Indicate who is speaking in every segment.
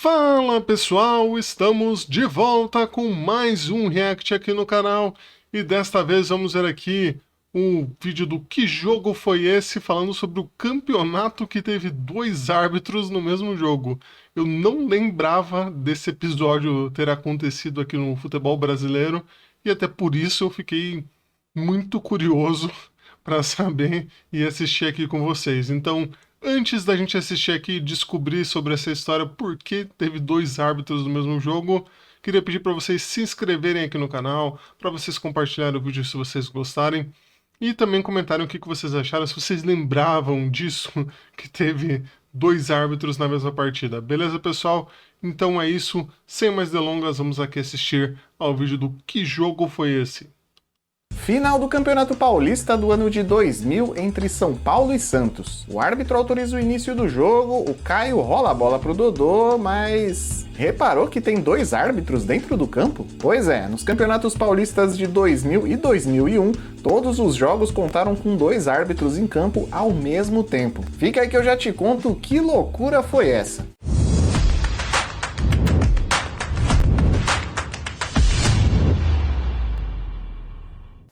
Speaker 1: Fala pessoal, estamos de volta com mais um react aqui no canal e desta vez vamos ver aqui um vídeo do Que Jogo Foi Esse? Falando sobre o campeonato que teve dois árbitros no mesmo jogo. Eu não lembrava desse episódio ter acontecido aqui no futebol brasileiro e até por isso eu fiquei muito curioso para saber e assistir aqui com vocês. Então, antes da gente assistir aqui e descobrir sobre essa história, por que teve dois árbitros no mesmo jogo, queria pedir para vocês se inscreverem aqui no canal, para vocês compartilharem o vídeo se vocês gostarem, e também comentarem o que vocês acharam, se vocês lembravam disso, que teve dois árbitros na mesma partida. Beleza, pessoal? Então é isso, sem mais delongas, vamos aqui assistir ao vídeo do Que Jogo Foi Esse?
Speaker 2: Final do Campeonato Paulista do ano de 2000 entre São Paulo e Santos. O árbitro autoriza o início do jogo, o Caio rola a bola pro Dodô, mas reparou que tem dois árbitros dentro do campo? Pois é, nos campeonatos paulistas de 2000 e 2001, todos os jogos contaram com dois árbitros em campo ao mesmo tempo. Fica aí que eu já te conto que loucura foi essa.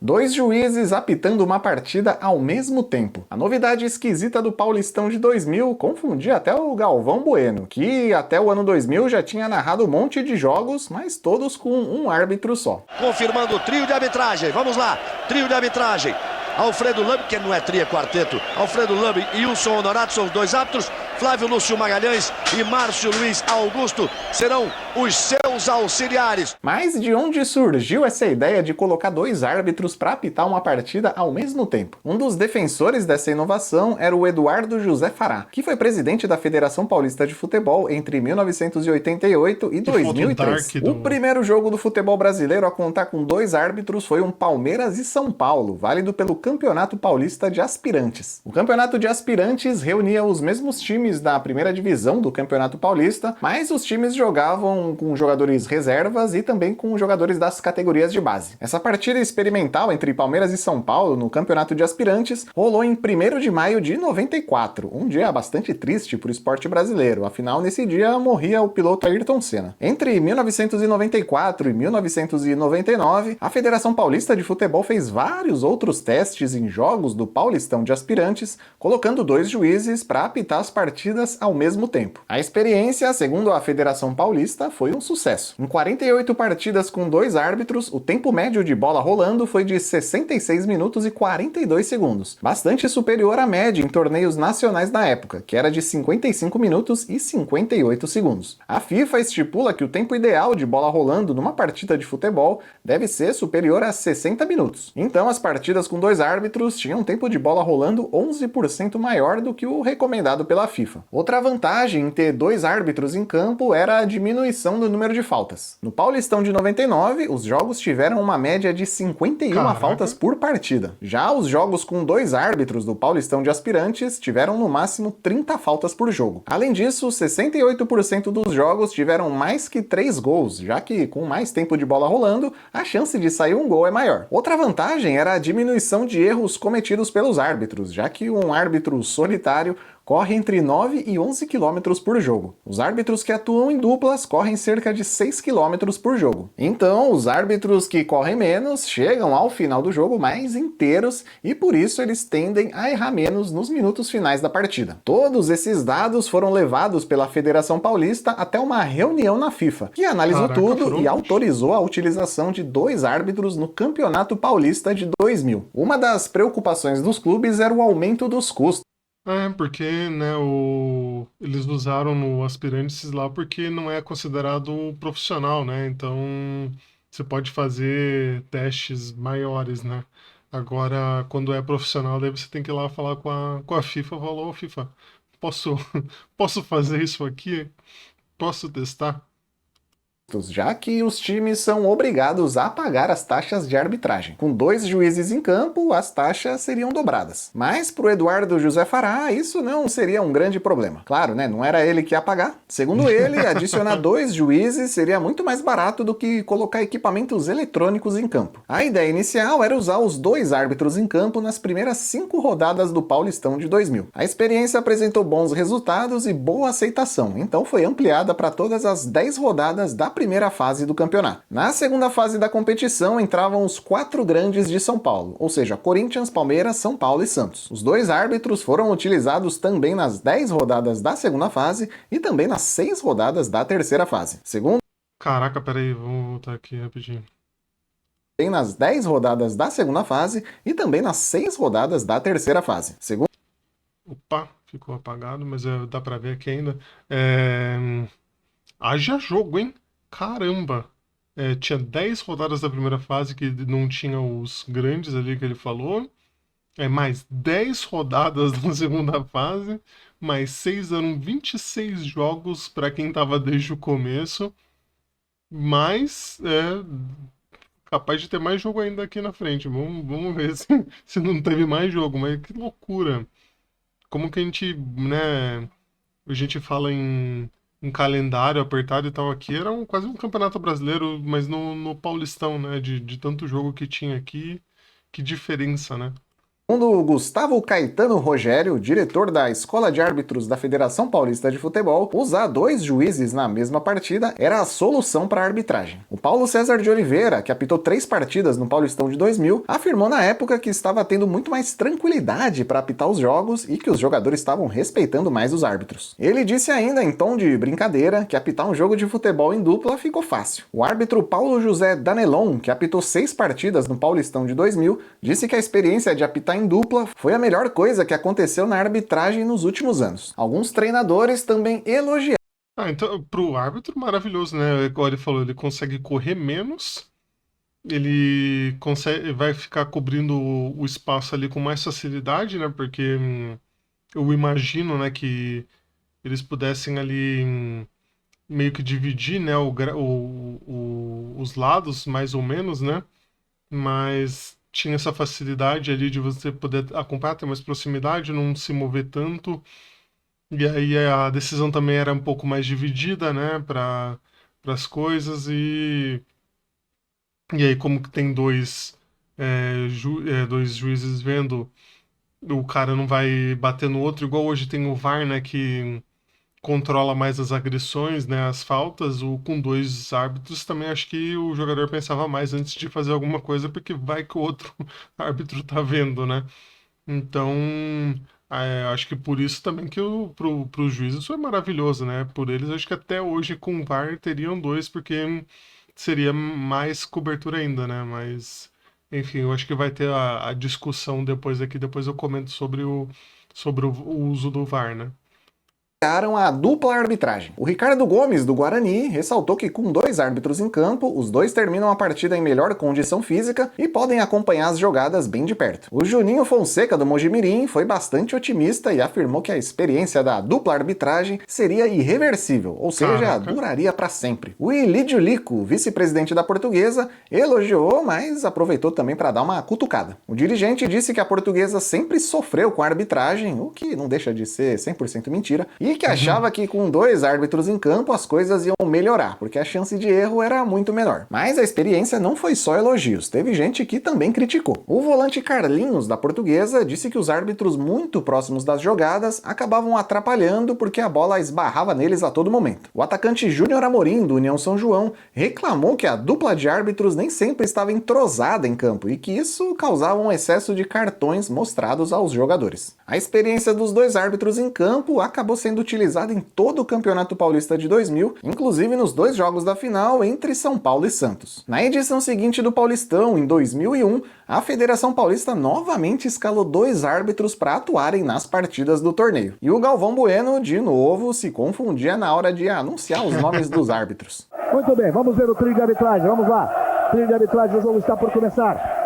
Speaker 2: Dois juízes apitando uma partida ao mesmo tempo. A novidade esquisita do Paulistão de 2000 confundia até o Galvão Bueno, que até o ano 2000 já tinha narrado um monte de jogos, mas todos com um árbitro só.
Speaker 3: Confirmando o trio de arbitragem, vamos lá, trio de arbitragem. Alfredo Lambi, que não é trio, é quarteto. Alfredo Lambi e Wilson Honorato são os dois árbitros. Flávio Lúcio Magalhães e Márcio Luiz Augusto serão os seus auxiliares.
Speaker 2: Mas de onde surgiu essa ideia de colocar dois árbitros para apitar uma partida ao mesmo tempo? Um dos defensores dessa inovação era o Eduardo José Fará, que foi presidente da Federação Paulista de Futebol entre 1988 e 2003. O primeiro jogo do futebol brasileiro a contar com dois árbitros foi um Palmeiras e São Paulo, válido pelo Campeonato Paulista de Aspirantes. O Campeonato de Aspirantes reunia os mesmos times da primeira divisão do Campeonato Paulista, mas os times jogavam com jogadores reservas e também com jogadores das categorias de base. Essa partida experimental entre Palmeiras e São Paulo no Campeonato de Aspirantes rolou em 1º de maio de 94, um dia bastante triste para o esporte brasileiro, afinal nesse dia morria o piloto Ayrton Senna. Entre 1994 e 1999, a Federação Paulista de Futebol fez vários outros testes em jogos do Paulistão de Aspirantes, colocando dois juízes para apitar as partidas ao mesmo tempo. A experiência, segundo a Federação Paulista, foi um sucesso. Em 48 partidas com dois árbitros, o tempo médio de bola rolando foi de 66 minutos e 42 segundos, bastante superior à média em torneios nacionais da época, que era de 55 minutos e 58 segundos. A FIFA estipula que o tempo ideal de bola rolando numa partida de futebol deve ser superior a 60 minutos. Então as partidas com dois árbitros tinham um tempo de bola rolando 11% maior do que o recomendado pela FIFA. Outra vantagem em ter dois árbitros em campo era a diminuição do número de faltas. No Paulistão de 99, os jogos tiveram uma média de 51 faltas por partida. Já os jogos com dois árbitros do Paulistão de Aspirantes tiveram no máximo 30 faltas por jogo. Além disso, 68% dos jogos tiveram mais que 3 gols, já que com mais tempo de bola rolando, a chance de sair um gol é maior. Outra vantagem era a diminuição de erros cometidos pelos árbitros, já que um árbitro solitário corre entre 9 e 11 km por jogo. Os árbitros que atuam em duplas correm cerca de 6 km por jogo. Então, os árbitros que correm menos chegam ao final do jogo mais inteiros e por isso eles tendem a errar menos nos minutos finais da partida. Todos esses dados foram levados pela Federação Paulista até uma reunião na FIFA, que analisou tudo e autorizou a utilização de dois árbitros no Campeonato Paulista de 2000. Uma das preocupações dos clubes era o aumento dos custos.
Speaker 1: Porque, né, eles usaram no Aspirantes lá porque não é considerado profissional, né? Então você pode fazer testes maiores, né? Agora, quando é profissional, daí você tem que ir lá falar com a FIFA, falou, FIFA, posso, posso fazer isso aqui? Posso testar?
Speaker 2: já que os times são obrigados a pagar as taxas de arbitragem. Com 2 juízes em campo, as taxas seriam dobradas. Mas para o Eduardo José Fará, isso não seria um grande problema. Claro, né? Não era ele que ia pagar. Segundo ele, adicionar 2 juízes seria muito mais barato do que colocar equipamentos eletrônicos em campo. A ideia inicial era usar os 2 árbitros em campo nas primeiras 5 rodadas do Paulistão de 2000. A experiência apresentou bons resultados e boa aceitação, então foi ampliada para todas as 10 rodadas da primeira fase do campeonato. Na segunda fase da competição entravam os 4 grandes de São Paulo, ou seja, Corinthians, Palmeiras, São Paulo e Santos. Os 2 árbitros foram utilizados também nas 10 rodadas da segunda fase e também nas 6 rodadas da terceira fase.
Speaker 1: Caraca, peraí, vamos voltar aqui rapidinho.
Speaker 2: Nas 10 rodadas da segunda fase e também nas 6 rodadas da terceira fase.
Speaker 1: Opa, ficou apagado, mas dá pra ver aqui ainda. Haja jogo, hein? Caramba! Tinha 10 rodadas da primeira fase que não tinha os grandes ali que ele falou. Mais 10 rodadas na segunda fase. Mais 6 eram 26 jogos para quem tava desde o começo. Mas capaz de ter mais jogo ainda aqui na frente. Vamos ver se não teve mais jogo. Mas que loucura! Como que a gente, né? A gente fala em calendário apertado e tal aqui, era quase um campeonato brasileiro, mas no Paulistão, né? De tanto jogo que tinha aqui, que diferença, né?
Speaker 2: Segundo Gustavo Caetano Rogério, diretor da Escola de Árbitros da Federação Paulista de Futebol, usar 2 juízes na mesma partida era a solução para a arbitragem. O Paulo César de Oliveira, que apitou 3 partidas no Paulistão de 2000, afirmou na época que estava tendo muito mais tranquilidade para apitar os jogos e que os jogadores estavam respeitando mais os árbitros. Ele disse ainda, em tom de brincadeira, que apitar um jogo de futebol em dupla ficou fácil. O árbitro Paulo José Danelon, que apitou 6 partidas no Paulistão de 2000, disse que a experiência de apitar em dupla foi a melhor coisa que aconteceu na arbitragem nos últimos anos. Alguns treinadores também elogiaram.
Speaker 1: Então, pro árbitro, maravilhoso, né? Igual ele falou, ele consegue correr menos, ele vai ficar cobrindo o espaço ali com mais facilidade, né? Porque eu imagino, né, que eles pudessem ali meio que dividir, né, os lados, mais ou menos, né? Mas tinha essa facilidade ali de você poder acompanhar, ter mais proximidade, não se mover tanto. E aí a decisão também era um pouco mais dividida, né, para as coisas. E aí, como que tem 2 juízes vendo, o cara não vai bater no outro, igual hoje tem o VAR, né, que controla mais as agressões, né, as faltas. Com 2 árbitros também acho que o jogador pensava mais antes de fazer alguma coisa, porque vai que o outro árbitro tá vendo, né? Então, acho que por isso também que pros juízes foi maravilhoso, né? Por eles, acho que até hoje com o VAR teriam 2, porque seria mais cobertura ainda, né? Mas, enfim, eu acho que vai ter a discussão depois aqui, depois eu comento sobre o uso do VAR, né?
Speaker 2: A dupla arbitragem. O Ricardo Gomes, do Guarani, ressaltou que com 2 árbitros em campo, os 2 terminam a partida em melhor condição física e podem acompanhar as jogadas bem de perto. O Juninho Fonseca, do Mojimirim, foi bastante otimista e afirmou que a experiência da dupla arbitragem seria irreversível, ou seja, duraria para sempre. O Ilídio Lico, vice-presidente da Portuguesa, elogiou, mas aproveitou também para dar uma cutucada. O dirigente disse que a Portuguesa sempre sofreu com a arbitragem, o que não deixa de ser 100% mentira, e que achava que com 2 árbitros em campo as coisas iam melhorar, porque a chance de erro era muito menor. Mas a experiência não foi só elogios, teve gente que também criticou. O volante Carlinhos, da Portuguesa, disse que os árbitros muito próximos das jogadas acabavam atrapalhando porque a bola esbarrava neles a todo momento. O atacante Júnior Amorim, do União São João, reclamou que a dupla de árbitros nem sempre estava entrosada em campo e que isso causava um excesso de cartões mostrados aos jogadores. A experiência dos 2 árbitros em campo acabou sendo utilizada em todo o Campeonato Paulista de 2000, inclusive nos 2 jogos da final entre São Paulo e Santos. Na edição seguinte do Paulistão, em 2001, a Federação Paulista novamente escalou 2 árbitros para atuarem nas partidas do torneio. E o Galvão Bueno, de novo, se confundia na hora de anunciar os nomes dos árbitros.
Speaker 4: Muito bem, vamos ver o trio de arbitragem, vamos lá. Trio de arbitragem, o jogo está por começar.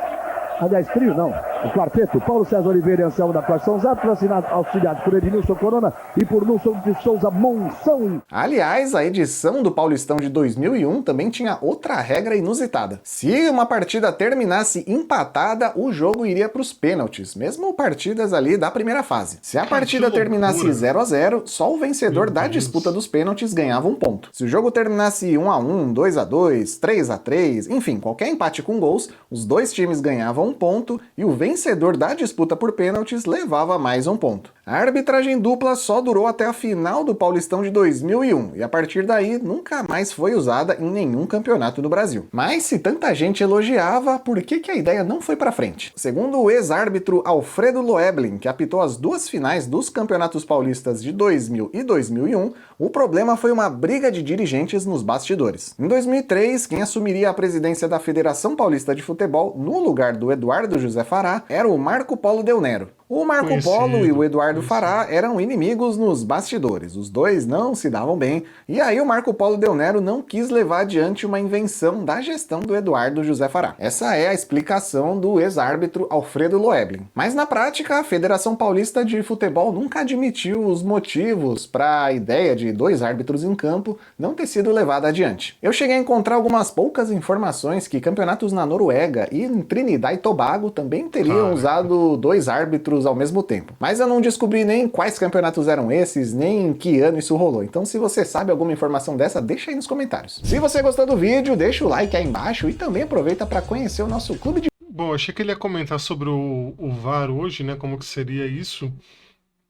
Speaker 4: Aliás, trio não. O quarteto, Paulo César Oliveira e Anselmo da Costa são os árbitros, auxiliados por Ednilson Corona e por Nilson de Souza Monção.
Speaker 2: Aliás, a edição do Paulistão de 2001 também tinha outra regra inusitada. Se uma partida terminasse empatada, o jogo iria para os pênaltis, mesmo partidas ali da primeira fase. Se a partida terminasse 0 a 0, só o vencedor da disputa dos pênaltis ganhava um ponto. Se o jogo terminasse 1 a 1, 2 a 2, 3 a 3, enfim, qualquer empate com gols, os dois times ganhavam um ponto e o vencedor da disputa por pênaltis levava mais um ponto. A arbitragem dupla só durou até a final do Paulistão de 2001 e a partir daí nunca mais foi usada em nenhum campeonato do Brasil. Mas se tanta gente elogiava, por que a ideia não foi pra frente? Segundo o ex-árbitro Alfredo Loeblin, que apitou as duas finais dos campeonatos paulistas de 2000 e 2001, o problema foi uma briga de dirigentes nos bastidores. Em 2003, quem assumiria a presidência da Federação Paulista de Futebol no lugar do Eduardo José Fará era o Marco Polo Del Nero. O Marco Polo e o Eduardo Fará eram inimigos nos bastidores, os dois não se davam bem, e aí o Marco Polo Del Nero não quis levar adiante uma invenção da gestão do Eduardo José Fará. Essa é a explicação do ex-árbitro Alfredo Loeblin. Mas na prática, a Federação Paulista de Futebol nunca admitiu os motivos para a ideia de dois árbitros em campo não ter sido levada adiante. Eu cheguei a encontrar algumas poucas informações que campeonatos na Noruega e em Trinidad e Tobago também teriam usado dois árbitros ao mesmo tempo. Mas eu não descobri nem quais campeonatos eram esses, nem em que ano isso rolou. Então se você sabe alguma informação dessa, deixa aí nos comentários. Se você gostou do vídeo, deixa o like aí embaixo e também aproveita para conhecer o nosso clube de...
Speaker 1: Bom, achei que ele ia comentar sobre o VAR hoje, né, como que seria isso.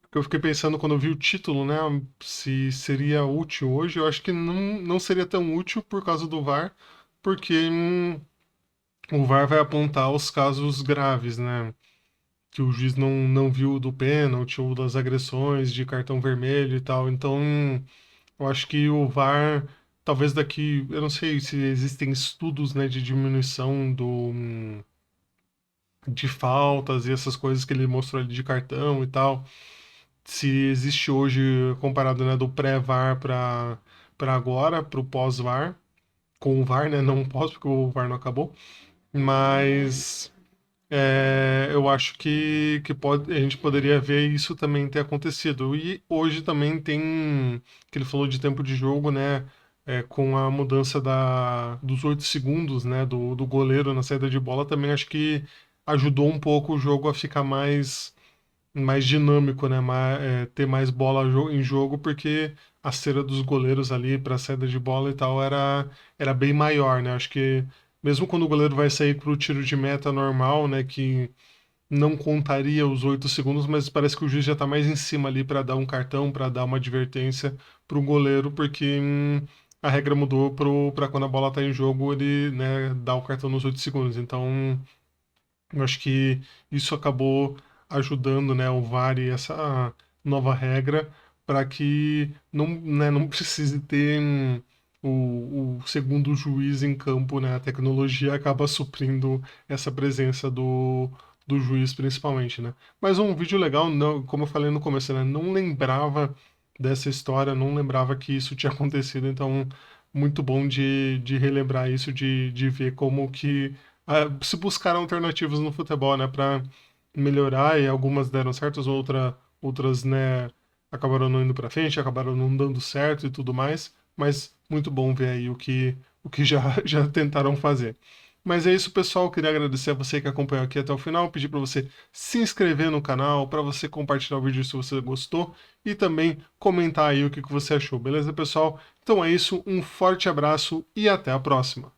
Speaker 1: Porque eu fiquei pensando quando eu vi o título, né, se seria útil hoje. Eu acho que não seria tão útil por causa do VAR, porque o VAR vai apontar os casos graves, né, que o juiz não viu do pênalti ou das agressões de cartão vermelho e tal. Então, eu acho que o VAR, talvez daqui, eu não sei se existem estudos, né, de diminuição de faltas e essas coisas que ele mostrou ali de cartão e tal. Se existe hoje, comparado, né, do pré-VAR para agora, para o pós-VAR, com o VAR, né, não pós, porque o VAR não acabou. Mas... eu acho que a gente poderia ver isso também ter acontecido. E hoje também tem, que ele falou de tempo de jogo, né? Com a mudança dos 8 segundos, né? Do goleiro na saída de bola, também acho que ajudou um pouco o jogo a ficar mais dinâmico, né? Ter mais bola em jogo, porque a cera dos goleiros ali para saída de bola e tal era bem maior, né? Acho que mesmo quando o goleiro vai sair para o tiro de meta normal, né, que não contaria os 8 segundos, mas parece que o juiz já está mais em cima ali para dar um cartão, para dar uma advertência para o goleiro, porque a regra mudou para quando a bola está em jogo, ele, né, dá o cartão nos 8 segundos. Então, eu acho que isso acabou ajudando, né, o VAR e essa nova regra para que não precise ter o segundo juiz em campo, né? A tecnologia acaba suprindo essa presença do juiz, principalmente, né? Mas um vídeo legal, não, como eu falei no começo, né? Não lembrava dessa história, não lembrava que isso tinha acontecido, então muito bom de relembrar isso, de ver como que se buscaram alternativas no futebol, né? Para melhorar, e algumas deram certo, outras, né? Acabaram não indo para frente, acabaram não dando certo e tudo mais, mas muito bom ver aí o que já tentaram fazer. Mas é isso, pessoal. Queria agradecer a você que acompanhou aqui até o final, pedir para você se inscrever no canal, para você compartilhar o vídeo se você gostou e também comentar aí o que você achou, beleza, pessoal? Então é isso, um forte abraço e até a próxima.